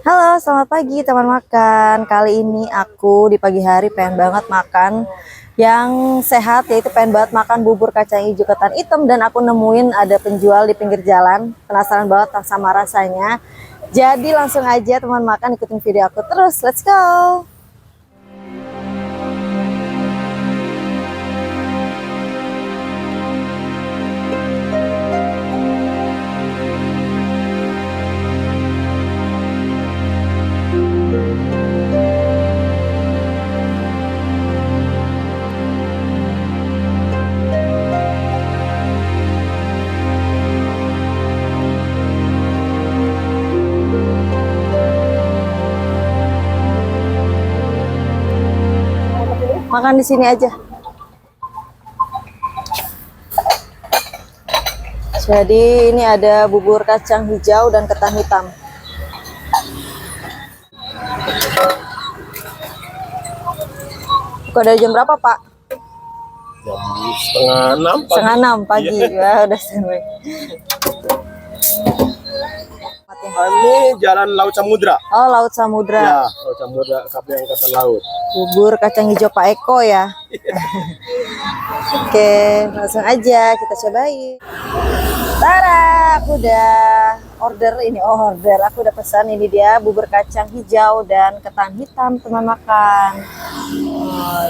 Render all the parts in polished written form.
Halo, selamat pagi teman makan. Kali ini aku di pagi hari pengen banget makan yang sehat, yaitu pengen banget makan bubur kacang hijau ketan hitam, dan aku nemuin ada penjual di pinggir jalan. Penasaran banget sama rasanya. Jadi langsung aja teman makan, ikutin video aku terus. Let's go. Makan di sini aja. Jadi ini ada bubur kacang hijau dan ketan hitam. Buka dari jam berapa, Pak? Jam setengah 6 pagi. Setengah 6 pagi. Wah, udah sampai. Ini Jalan Laut Samudra. Oh, Laut Samudra. Ya, Laut Samudra, Kapal Angkatan Laut. Bubur kacang hijau Pak Eko ya. Oke, langsung aja kita cobain. Tara, aku udah order ini. Aku udah pesan, ini dia bubur kacang hijau dan ketan hitam teman makan.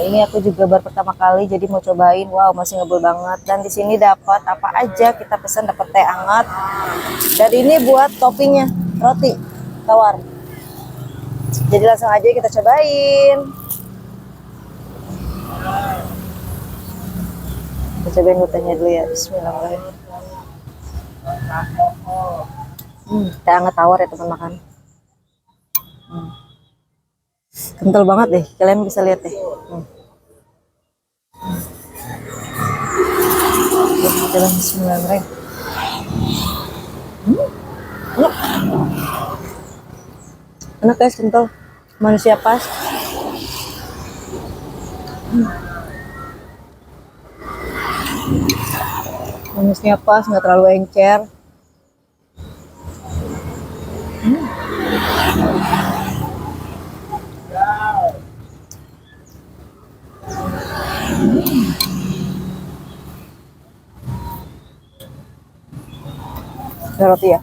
Ini aku juga baru pertama kali jadi mau cobain. Wow, masih ngebul banget. Dan di sini dapat apa aja kita pesan, dapat teh hangat. Dan ini buat toppingnya roti tawar. Jadi langsung aja kita cobain. Kita cobain rutinya dulu ya. Bismillahirrahmanirrahim. Teh hangat tawar ya teman makan. Kental banget deh, kalian bisa lihat deh. Coba bismillahirrahmanirrahim. Enak guys, kental, manusia pas. Manisnya pas, nggak terlalu encer. Ada roti ya.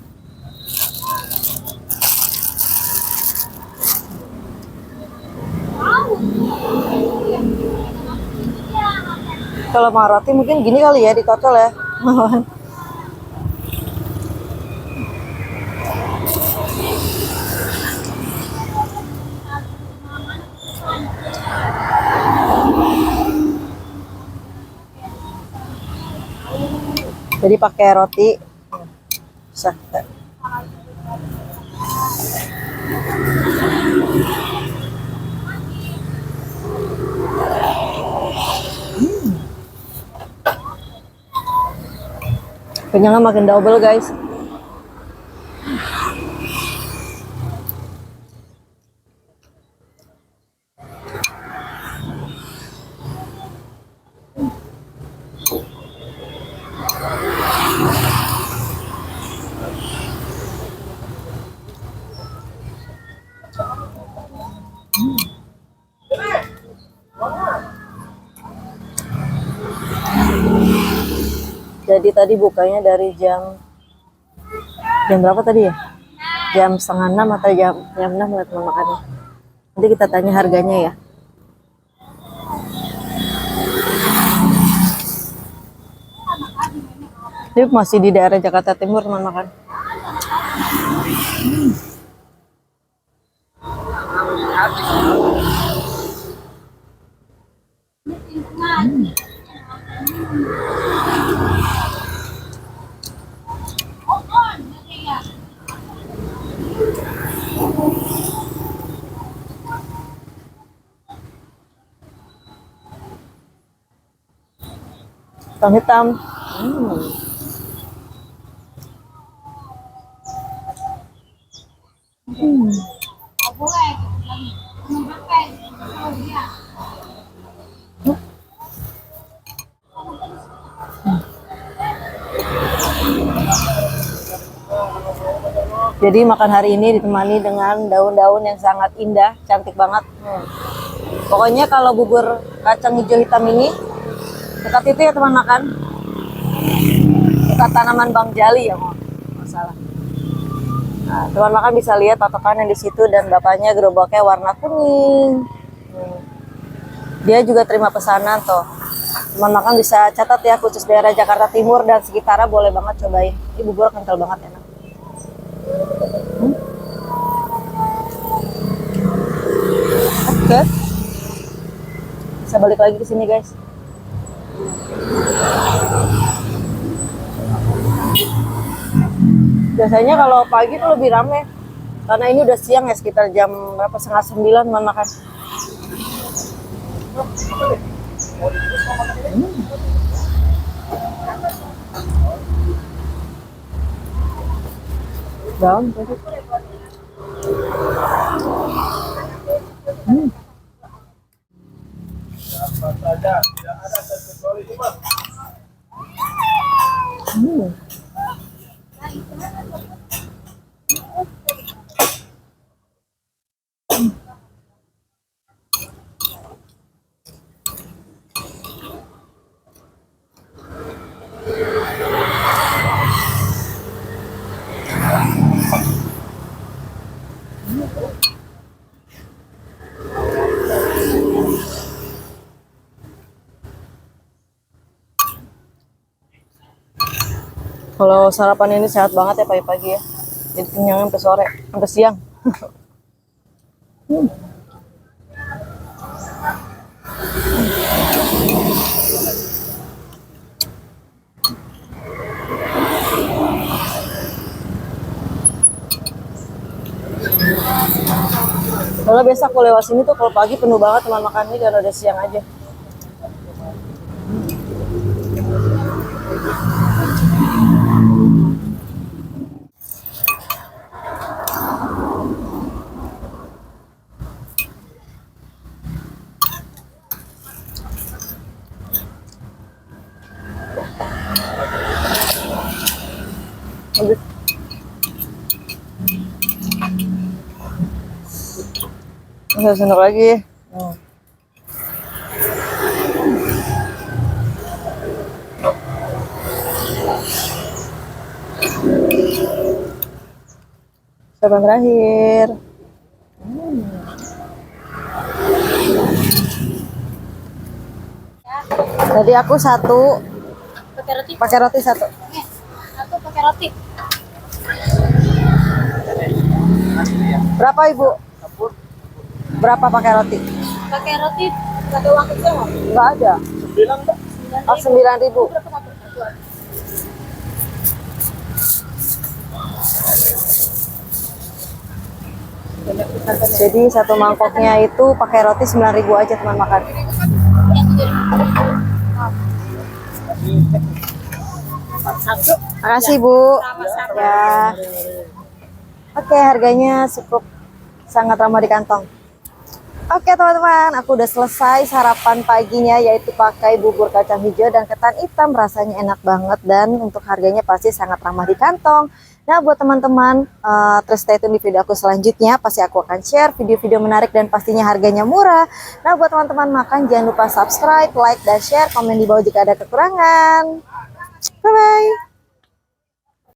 Kalau mau roti mungkin gini kali ya, ditocol ya. Jadi pakai roti bisa. Kenyangnya makin double guys. Jadi tadi bukanya dari jam berapa tadi ya? Jam setengah 6 atau jam 6 buat makannya. Nanti kita tanya harganya ya. Ini masih di daerah Jakarta Timur teman makan. Ketan hitam. Jadi makan hari ini ditemani dengan daun-daun yang sangat indah, cantik banget. Pokoknya kalau bubur kacang hijau hitam ini dekat itu ya teman makan. Dekat tanaman Bang Jali ya, masalah. Nah, teman makan bisa lihat patokannya di situ dan bapaknya gerobaknya warna kuning. Dia juga terima pesanan tuh. Teman makan bisa catat ya, khusus daerah Jakarta Timur dan sekitarnya boleh banget cobain. Ini bubur kental banget, enak. Oke. Bisa balik lagi ke sini guys. Biasanya kalau pagi tuh lebih rame, karena ini udah siang ya, sekitar jam berapa, setengah 9 makan. Daun tadi. Kalau sarapan ini sehat banget ya pagi-pagi ya. Jadi kenyang sampai sore, sampai siang. Kalau biasa aku lewat sini tuh kalau pagi penuh banget teman makan ini karena udah siang aja. Ambil sendok lagi. Sarapan terakhir. Tadi aku satu pakai roti satu. Satu pakai roti. Berapa ibu? Berapa pakai roti? Pakai roti pakai uang kecil nggak? Nggak ada. 9 Mbak. Oh, 9.000. Berapa satu? Jadi satu mangkoknya itu pakai roti 9.000 aja teman makan. Satu. Makasih Bu. Ya. Oke, harganya cukup sangat ramah di kantong. Oke teman-teman, aku udah selesai sarapan paginya, yaitu pakai bubur kacang hijau dan ketan hitam. Rasanya enak banget dan untuk harganya pasti sangat ramah di kantong. Nah buat teman-teman, terus stay tune di video aku selanjutnya. Pasti aku akan share video-video menarik dan pastinya harganya murah. Nah buat teman-teman makan jangan lupa subscribe, like, dan share. Komen di bawah jika ada kekurangan. Bye-bye.